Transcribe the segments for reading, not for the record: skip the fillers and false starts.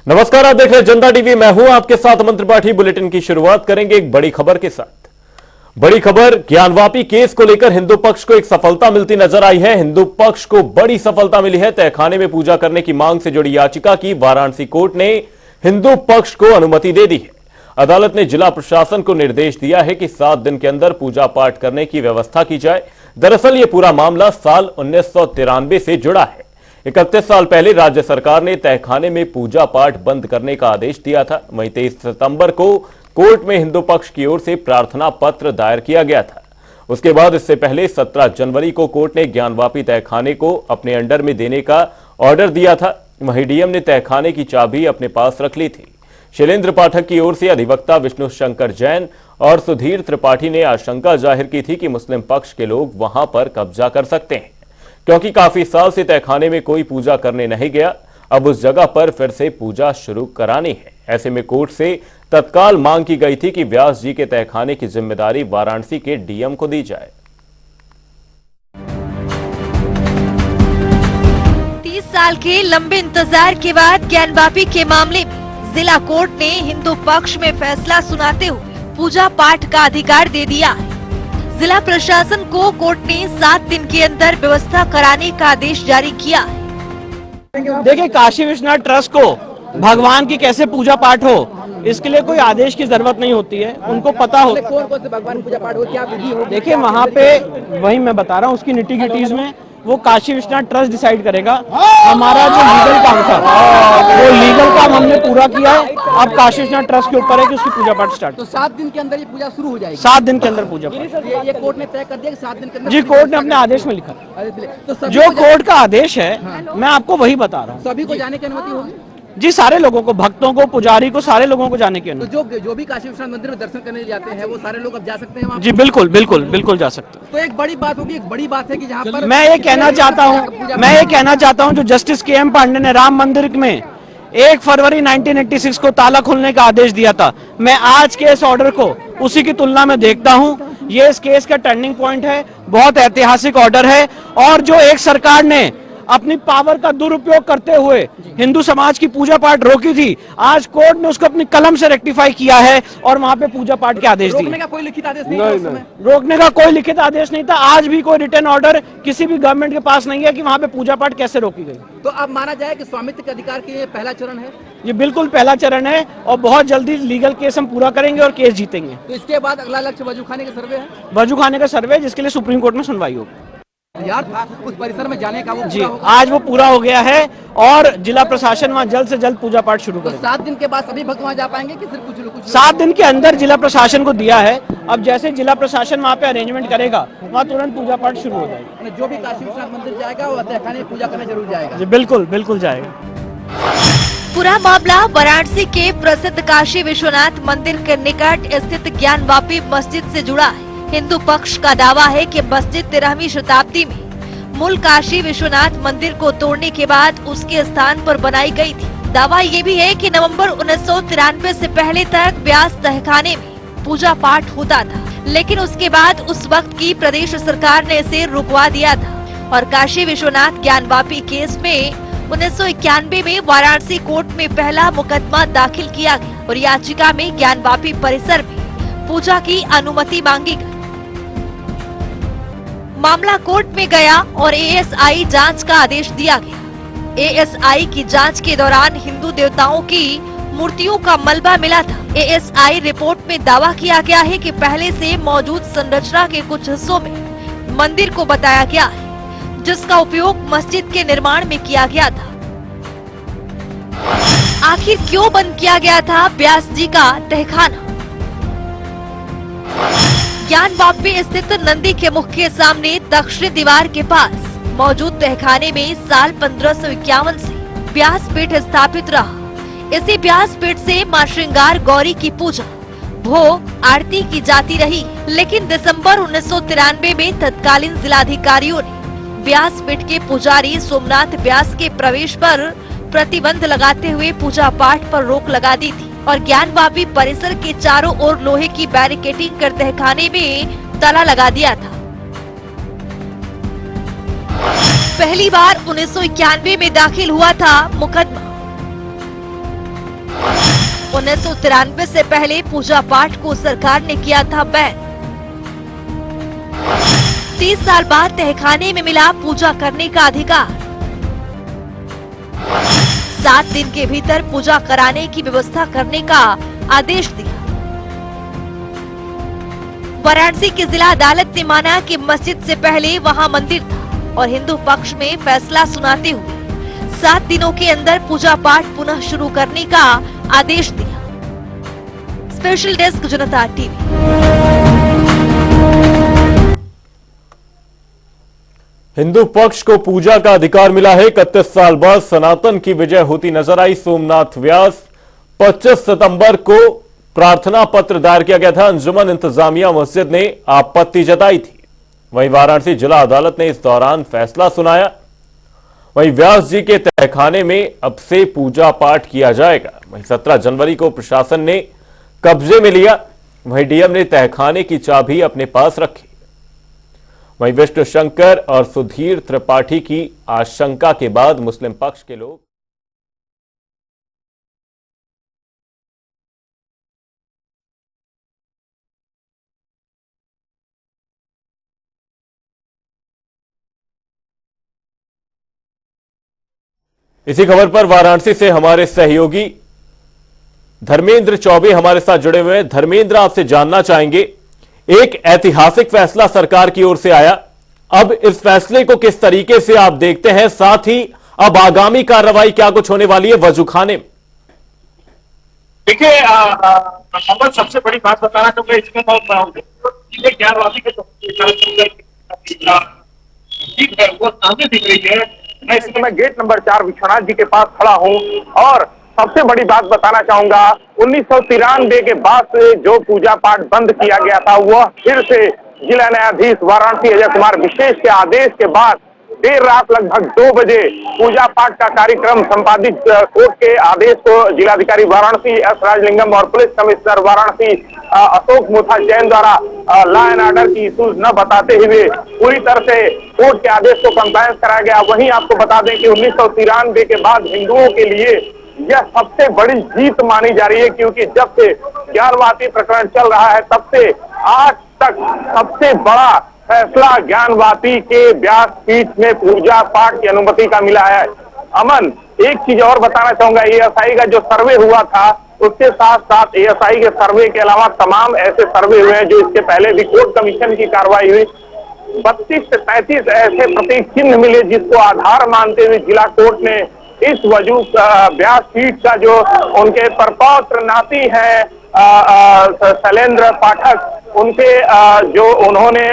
नमस्कार, आप देख रहे हैं जनता टीवी। मैं हूं आपके साथ मंत्र पाठी। बुलेटिन की शुरुआत करेंगे एक बड़ी खबर के साथ। बड़ी खबर, ज्ञानवापी केस को लेकर हिंदू पक्ष को एक सफलता मिलती नजर आई है। हिंदू पक्ष को बड़ी सफलता मिली है। तहखाने में पूजा करने की मांग से जुड़ी याचिका की वाराणसी कोर्ट ने हिंदू पक्ष को अनुमति दे दी है। अदालत ने जिला प्रशासन को निर्देश दिया है कि 7 दिन के अंदर पूजा पाठ करने की व्यवस्था की जाए। दरअसल यह पूरा मामला साल 1993 से जुड़ा है। 31 साल पहले राज्य सरकार ने तहखाने में पूजा पाठ बंद करने का आदेश दिया था। वहीं 23 सितंबर को कोर्ट में हिंदू पक्ष की ओर से प्रार्थना पत्र दायर किया गया था। उसके बाद इससे पहले 17 जनवरी को कोर्ट ने ज्ञानवापी तहखाने को अपने अंडर में देने का ऑर्डर दिया था। वहीं डीएम ने तहखाने की चाबी अपने पास रख ली थी। शैलेंद्र पाठक की ओर से अधिवक्ता विष्णु शंकर जैन और सुधीर त्रिपाठी ने आशंका जाहिर की थी कि मुस्लिम पक्ष के लोग वहां पर कब्जा कर सकते हैं, क्योंकि काफी साल से तहखाने में कोई पूजा करने नहीं गया। अब उस जगह पर फिर से पूजा शुरू करानी है। ऐसे में कोर्ट से तत्काल मांग की गई थी कि व्यास जी के तहखाने की जिम्मेदारी वाराणसी के डीएम को दी जाए। 30 साल के लंबे इंतजार के बाद ज्ञानवापी के मामले में जिला कोर्ट ने हिंदू पक्ष में फैसला सुनाते हुए पूजा पाठ का अधिकार दे दिया है। जिला प्रशासन को कोर्ट ने 7 दिन के अंदर व्यवस्था कराने का आदेश जारी किया है। देखिए, काशी विश्वनाथ ट्रस्ट को भगवान की कैसे पूजा पाठ हो, इसके लिए कोई आदेश की जरूरत नहीं होती है। उनको पता हो कौन से भगवान पूजा पाठ हो, क्या विधि हो। देखिए, वहाँ पे वही मैं बता रहा हूँ, उसकी निटी गिटीज में वो काशी विश्वनाथ ट्रस्ट डिसाइड करेगा। हमारा जो लीगल काम था वो लीगल काम हमने पूरा किया है। अब काशी विश्वनाथ ट्रस्ट के ऊपर है कि उसकी पूजा पाठ स्टार्ट। तो 7 दिन के अंदर ये पूजा शुरू हो जाएगी। 7 दिन के अंदर पूजा पाठ ये कोर्ट ने तय कर दिया कि 7 दिन के अंदर। जी, कोर्ट ने अपने आदेश में लिखा। तो जो कोर्ट का आदेश है मैं आपको वही बता रहा हूँ। सभी को जाने की अनुमति होगी जी, सारे लोगों को, भक्तों को, पुजारी को, सारे लोगों को जाने की अनुमति। तो जो भी काशी विश्वनाथ मंदिर में दर्शन करने जाते हैं वो सारे लोग अब जा सकते हैं वहाँ। जी बिल्कुल बिल्कुल बिल्कुल जा सकते हैं। तो एक बड़ी बात होगी, एक बड़ी बात है कि जहाँ पर मैं ये कहना चाहता हूँ जो जस्टिस के.एम. पांडे ने राम मंदिर में 1 फरवरी 1986 को ताला खोलने का आदेश दिया था, मैं आज के इस ऑर्डर को उसी की तुलना में देखता हूँ। ये इस केस का टर्निंग पॉइंट है, बहुत ऐतिहासिक ऑर्डर है। और जो एक सरकार ने अपनी पावर का दुरुपयोग करते हुए हिंदू समाज की पूजा पाठ रोकी थी, आज कोर्ट ने उसको अपनी कलम से रेक्टिफाई किया है और वहां पे पूजा पाठ के आदेश दिए। रोकने का कोई लिखित आदेश नहीं था उस समय। रोकने का कोई लिखित आदेश नहीं था। आज भी कोई रिटर्न ऑर्डर किसी भी गवर्नमेंट के पास नहीं है कि वहां पे पूजा पाठ कैसे रोकी गई। तो अब माना जाए कि स्वामित्व के अधिकार के लिए पहला चरण है। ये बिल्कुल पहला चरण है और बहुत जल्दी लीगल केस हम पूरा करेंगे और केस जीतेंगे। तो इसके बाद अगला लक्ष्य वजूखाने का सर्वे है। वजूखाने का सर्वे, जिसके लिए सुप्रीम कोर्ट में सुनवाई होगी। यार था उस परिसर में जाने का, वो जी आज वो पूरा हो गया है और जिला प्रशासन वहाँ जल्द से जल्द पूजा पाठ शुरू तो करेगा। 7 दिन के बाद सभी भक्त वहाँ जा पाएंगे कि सिर्फ कुछ लोग? 7 दिन के अंदर जिला प्रशासन को दिया है। अब जैसे जिला प्रशासन वहाँ पे अरेंजमेंट करेगा, वहाँ तुरंत पूजा पाठ शुरू हो जाएगी। जो भी काशी विश्वनाथ मंदिर जाएगा वो तहखाने पूजा करने जरूर जाएगा। जी बिल्कुल बिल्कुल जाएगा। पूरा मामला वाराणसी के प्रसिद्ध काशी विश्वनाथ मंदिर के निकट स्थित ज्ञानवापी मस्जिद से जुड़ा है। हिंदू पक्ष का दावा है कि मस्जिद 13वीं शताब्दी में मूल काशी विश्वनाथ मंदिर को तोड़ने के बाद उसके स्थान पर बनाई गई थी। दावा ये भी है कि नवंबर 1993 से पहले तक व्यास तहखाने में पूजा पाठ होता था, लेकिन उसके बाद उस वक्त की प्रदेश सरकार ने इसे रुकवा दिया था और काशी विश्वनाथ ज्ञानवापी केस में 1991 में वाराणसी कोर्ट में पहला मुकदमा दाखिल किया गया और याचिका में ज्ञानवापी परिसर में पूजा की अनुमति मांगी गई। मामला कोर्ट में गया और एएसआई जांच का आदेश दिया गया। एएसआई की जांच के दौरान हिंदू देवताओं की मूर्तियों का मलबा मिला था। एएसआई रिपोर्ट में दावा किया गया है कि पहले से मौजूद संरचना के कुछ हिस्सों में मंदिर को बताया गया है, जिसका उपयोग मस्जिद के निर्माण में किया गया था। आखिर क्यों बंद किया गया था व्यास जी का तहखाना? ज्ञानवापी स्थित नंदी के मुख के सामने दक्षिणी दीवार के पास मौजूद तहखाने में साल 1551 से व्यास पीठ स्थापित रहा। इसी व्यास पीठ से मां श्रृंगार गौरी की पूजा, भोग, आरती की जाती रही। लेकिन दिसंबर 1993 में तत्कालीन जिलाधिकारियों ने व्यास पीठ के पुजारी सोमनाथ व्यास के प्रवेश पर प्रतिबंध लगाते हुए पूजा पाठ पर रोक लगा दी थी और ज्ञानवापी परिसर के चारों ओर लोहे की बैरिकेडिंग कर तहखाने में ताला लगा दिया था। पहली बार 1991 में दाखिल हुआ था मुकदमा। 1993 से पहले पूजा पाठ को सरकार ने किया था बैन। 30 साल बाद तहखाने में मिला पूजा करने का अधिकार। 7 दिन के भीतर पूजा कराने की व्यवस्था करने का आदेश दिया। वाराणसी की जिला अदालत ने माना कि मस्जिद से पहले वहां मंदिर था और हिंदू पक्ष में फैसला सुनाते हुए 7 दिनों के अंदर पूजा पाठ पुनः शुरू करने का आदेश दिया। स्पेशल डेस्क जनता टीवी। हिंदू पक्ष को पूजा का अधिकार मिला है। 31 साल बाद सनातन की विजय होती नजर आई। सोमनाथ व्यास 25 सितंबर को प्रार्थना पत्र दायर किया गया था। अंजुमन इंतजामिया मस्जिद ने आपत्ति जताई थी। वहीं वाराणसी जिला अदालत ने इस दौरान फैसला सुनाया। वहीं व्यास जी के तहखाने में अब से पूजा पाठ किया जाएगा। वहीं 17 जनवरी को प्रशासन ने कब्जे में लिया। वहीं डीएम ने तहखाने की चाबी अपने पास रखी। वहीं विष्णु शंकर और सुधीर त्रिपाठी की आशंका के बाद मुस्लिम पक्ष के लोग इसी खबर पर वाराणसी से हमारे सहयोगी धर्मेंद्र चौबे हमारे साथ जुड़े हुए हैं। धर्मेंद्र, आपसे जानना चाहेंगे, एक ऐतिहासिक फैसला सरकार की ओर से आया, अब इस फैसले को किस तरीके से आप देखते हैं? साथ ही अब आगामी कार्रवाई क्या कुछ होने वाली है वजूखाने में? देखिए, मोहम्मद सबसे बड़ी बात बताना चाहूंगा इसमें ज्ञानवादी के ठीक है वो सामने दिख रही है। मैं इस समय गेट नंबर 4 विश्वनाथ जी के पास खड़ा हूं और सबसे बड़ी बात बताना चाहूंगा, 1993 के बाद से जो पूजा पाठ बंद किया गया था वह फिर से जिला न्यायाधीश वाराणसी अजय कुमार विशेष के आदेश के बाद देर रात लगभग 2 बजे पूजा पाठ का कार्यक्रम संपादित कोर्ट के आदेश को जिलाधिकारी वाराणसी एस राजलिंगम और पुलिस कमिश्नर वाराणसी अशोक मुथा जैन द्वारा लॉ एंड ऑर्डर की इश्यूज न बताते हुए पूरी तरह से कोर्ट के आदेश को कंप्लायंस कराया गया। वहीं आपको बता दें कि 1993 के बाद हिंदुओं के लिए यह सबसे बड़ी जीत मानी जा रही है, क्योंकि जब से ज्ञानवापी प्रकरण चल रहा है तब से आज तक सबसे बड़ा फैसला ज्ञानवापी के व्यास पीठ में पूजा पाठ की अनुमति का मिला है। अमन, एक चीज और बताना चाहूंगा, एएसआई का जो सर्वे हुआ था उसके साथ साथ एएसआई के सर्वे के अलावा तमाम ऐसे सर्वे हुए हैं जो इसके पहले भी कोर्ट कमीशन की कार्रवाई हुई। 32 से 35 ऐसे प्रतीक चिन्ह मिले जिसको आधार मानते हुए जिला कोर्ट ने इस वजू व्यास पीठ का जो उनके परपौत्र नाती है शैलेंद्र पाठक, उनके जो उन्होंने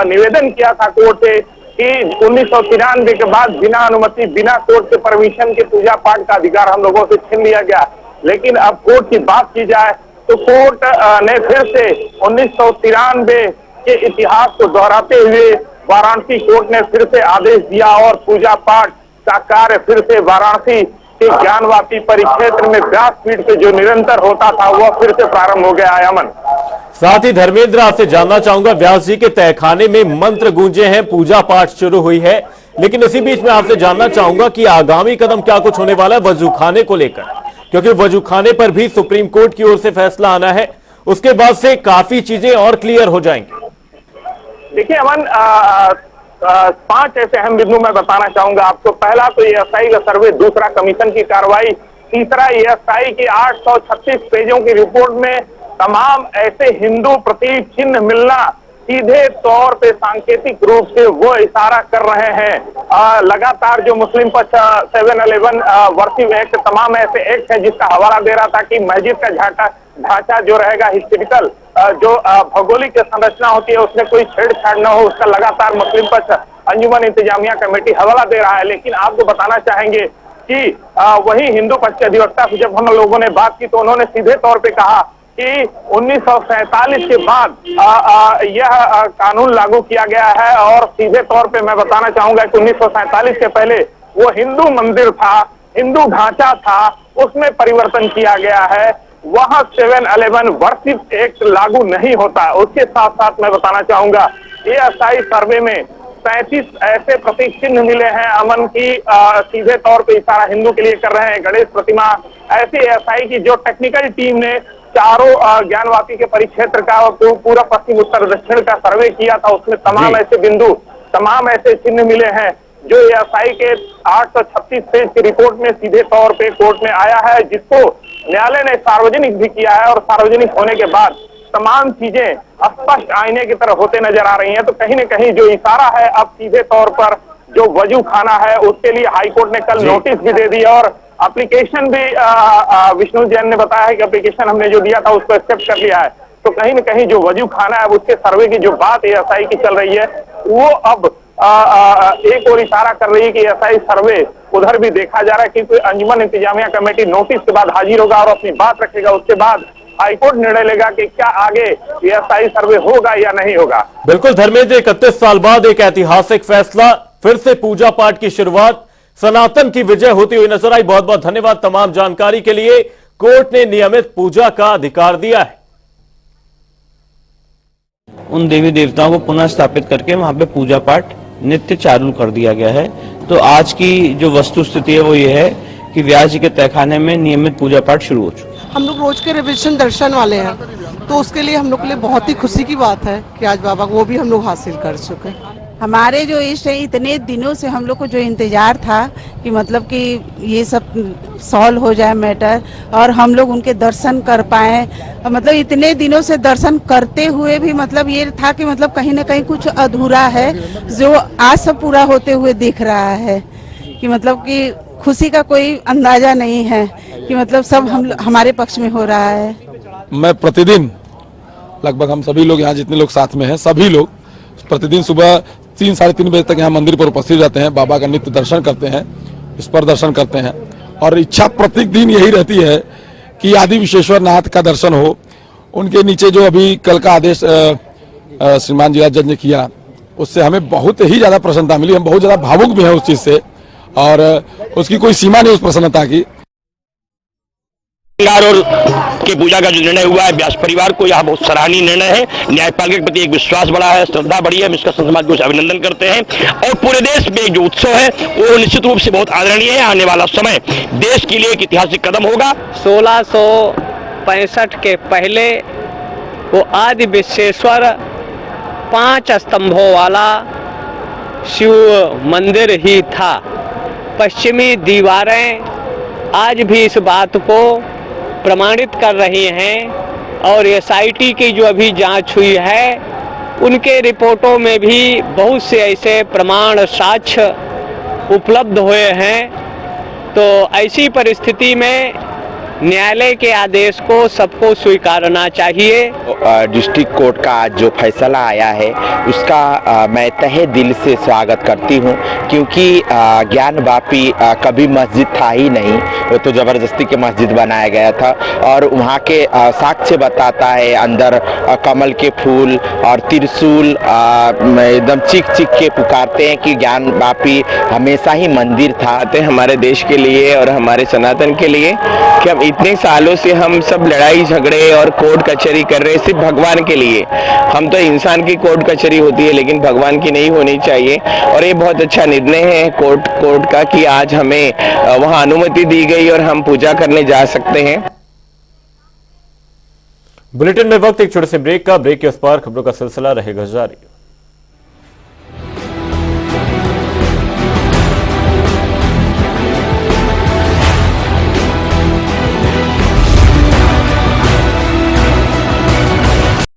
निवेदन किया था कोर्ट से कि 1993 के बाद बिना अनुमति बिना कोर्ट के परमिशन के पूजा पाठ का अधिकार हम लोगों से छीन लिया गया। लेकिन अब कोर्ट की बात की जाए तो कोर्ट ने फिर से 1993 के इतिहास को दोहराते हुए वाराणसी कोर्ट ने फिर से आदेश दिया और पूजा पाठ का कार्य फिर से वाराणसी के ज्ञानवापी परिक्षेत्र में व्यास पीठ से जो निरंतर होता था वह फिर से प्रारंभ हो गया है। अमन, साथ ही धर्मेंद्र, आपसे जानना चाहूंगा, व्यास जी के तहखाने में मंत्र गूंजे हैं, पूजा पाठ शुरू हुई है, लेकिन इसी बीच में आपसे जानना चाहूंगा कि आगामी कदम क्या कुछ होने वाला है वजूखाने को लेकर, क्योंकि वजूखाने पर भी सुप्रीम कोर्ट की ओर से फैसला आना है, उसके बाद से काफी चीजें और क्लियर हो जाएंगी। देखिए अमन, 5 ऐसे अहम बिंदु मैं बताना चाहूंगा आपको। पहला तो एएसआई का सर्वे, दूसरा कमीशन की कार्रवाई, तीसरा एएसआई की 836 पेजों की रिपोर्ट में तमाम ऐसे हिंदू प्रतीक चिन्ह मिलना सीधे तौर पे सांकेतिक रूप से वो इशारा कर रहे हैं। लगातार जो मुस्लिम पक्ष 711 वर्सिव एक्ट, तमाम ऐसे एक्ट है जिसका हवाला दे रहा था कि मस्जिद का ढांचा जो रहेगा हिस्टोरिकल जो भौगोलिक संरचना होती है उसमें कोई छेड़छाड़ न हो, उसका लगातार मुस्लिम पक्ष अंजुमन इंतजामिया कमेटी हवाला दे रहा है। लेकिन आपको बताना चाहेंगे कि वही हिंदू पक्ष के अधिवक्ता से जब हम लोगों ने बात की तो उन्होंने सीधे तौर पे कहा कि 1947 के बाद यह कानून लागू किया गया है और सीधे तौर पे मैं बताना चाहूंगा कि 1947 के पहले वो हिंदू मंदिर था, हिंदू ढांचा था, उसमें परिवर्तन किया गया है, वहां 711 वर्सिव एक्ट लागू नहीं होता। उसके साथ साथ मैं बताना चाहूंगा एएसआई सर्वे में 37 ऐसे प्रतीक चिन्ह मिले हैं अमन की, सीधे तौर पे इशारा हिंदू के लिए कर रहे हैं। गणेश प्रतिमा, ऐसी एएसआई की जो टेक्निकल टीम ने चारों ज्ञानवापी के परिक्षेत्र का पूरा पश्चिम उत्तर दक्षिण का सर्वे किया था, उसमें तमाम ऐसे बिंदु, तमाम ऐसे चिन्ह मिले हैं जो एएसआई के 836 पेज की रिपोर्ट में सीधे तौर पे कोर्ट में आया है, जिसको न्यायालय ने सार्वजनिक भी किया है। और सार्वजनिक होने के बाद तमाम चीजें स्पष्ट आईने की तरह होते नजर आ रही हैं। तो कहीं न कहीं जो इशारा है अब सीधे तौर पर जो वजू खाना है उसके लिए हाईकोर्ट ने कल नोटिस भी दे दिया और एप्लीकेशन भी विष्णु जैन ने बताया है कि एप्लीकेशन हमने जो दिया था उसको एक्सेप्ट कर लिया है। तो कहीं न कहीं जो वजू खाना है उसके सर्वे की जो बात एएसआई की चल रही है वो अब एक और इशारा कर रही है कि एएसआई सर्वे उधर भी देखा जा रहा है, क्योंकि अंजुमन इंतजामिया कमेटी नोटिस के बाद हाजिर होगा और अपनी बात रखेगा। उसके बाद हाईकोर्ट निर्णय लेगा कि क्या आगे एएसआई सर्वे होगा या नहीं होगा। बिल्कुल धर्मेंद्र, 31 साल बाद एक ऐतिहासिक फैसला, फिर से पूजा पाठ की शुरुआत, सनातन की विजय होती हुई नजर आई। बहुत बहुत धन्यवाद तमाम जानकारी के लिए। कोर्ट ने नियमित पूजा का अधिकार दिया है। उन देवी देवताओं को पुनः स्थापित करके वहां पे पूजा पाठ नित्य चालू कर दिया गया है। तो आज की जो वस्तु स्थिति है वो ये है कि व्यास जी के तहखाने में नियमित पूजा पाठ शुरू हो चुका है। हम लोग रोज के रिविजन दर्शन वाले हैं, तो उसके लिए हम लोग के लिए बहुत ही खुशी की बात है कि आज बाबा को वो भी हम लोग हासिल कर चुके हैं। हमारे जो इष्ट है, इतने दिनों से हम लोग को जो इंतजार था कि मतलब कि ये सब सॉल्व हो जाए मैटर और हम लोग उनके दर्शन कर पाए। मतलब इतने दिनों से दर्शन करते हुए भी मतलब ये था कि मतलब कहीं ना कहीं कुछ अधूरा है, जो आज सब पूरा होते हुए दिख रहा है कि मतलब कि खुशी का कोई अंदाजा नहीं है कि मतलब सब हमारे पक्ष में हो रहा है। मैं प्रतिदिन लगभग हम सभी लोग यहाँ जितने लोग साथ में हैं सभी लोग प्रतिदिन सुबह 3 साढ़े 3 बजे तक यहाँ मंदिर पर उपस्थित रहते हैं, बाबा का नित्य दर्शन करते हैं, इस पर दर्शन करते हैं और इच्छा प्रत्येक दिन यही रहती है कि आदि विश्वेश्वर नाथ का दर्शन हो। उनके नीचे जो अभी कल का आदेश श्रीमान जी जज ने किया उससे हमें बहुत ही ज्यादा प्रसन्नता मिली। हम बहुत ज्यादा भावुक भी हैं उस चीज से और उसकी कोई सीमा नहीं उस प्रसन्नता की। और के पूजा का जो निर्णय हुआ है व्यास परिवार को यह बहुत सराहनीय निर्णय है। न्यायपालिका के प्रति एक विश्वास बढ़ा है, श्रद्धा बढ़ी है, हम इसका संत समाज को अभिनंदन करते हैं और पूरे देश में जो उत्सव है वो निश्चित रूप से बहुत आदरणीय है। आने वाला समय देश के लिए एक ऐतिहासिक कदम होगा। 1665 के पहले वो आदि विश्वेश्वर 5 स्तंभों वाला शिव मंदिर ही था। पश्चिमी दीवारें आज भी इस बात को प्रमाणित कर रही हैं और एसआईटी की जो अभी जांच हुई है उनके रिपोर्टों में भी बहुत से ऐसे प्रमाण साक्ष्य उपलब्ध हुए हैं। तो ऐसी परिस्थिति में न्यायालय के आदेश को सबको स्वीकारना चाहिए। डिस्ट्रिक्ट कोर्ट का आज जो फैसला आया है उसका मैं तहे दिल से स्वागत करती हूं, क्योंकि ज्ञानवापी कभी मस्जिद था ही नहीं, वो तो जबरदस्ती के मस्जिद बनाया गया था और वहां के साक्ष्य बताता है अंदर कमल के फूल और त्रिशूल एकदम चीख चीख के पुकारते हैं कि ज्ञानवापी हमेशा ही मंदिर था। हमारे देश के लिए और हमारे सनातन के लिए कि हम इतने सालों से हम सब लड़ाई झगड़े और कोर्ट कचहरी कर रहे हैं सिर्फ भगवान के लिए। हम तो इंसान की कोर्ट कचहरी होती है लेकिन भगवान की नहीं होनी चाहिए और ये बहुत अच्छा निर्णय है कोर्ट का कि आज हमें वहां अनुमति दी गई और हम पूजा करने जा सकते हैं। बुलेटिन में वक्त एक छोटे से ब्रेक का। ब्रेक के उस पार खबरों का सिलसिला रहेगा जारी।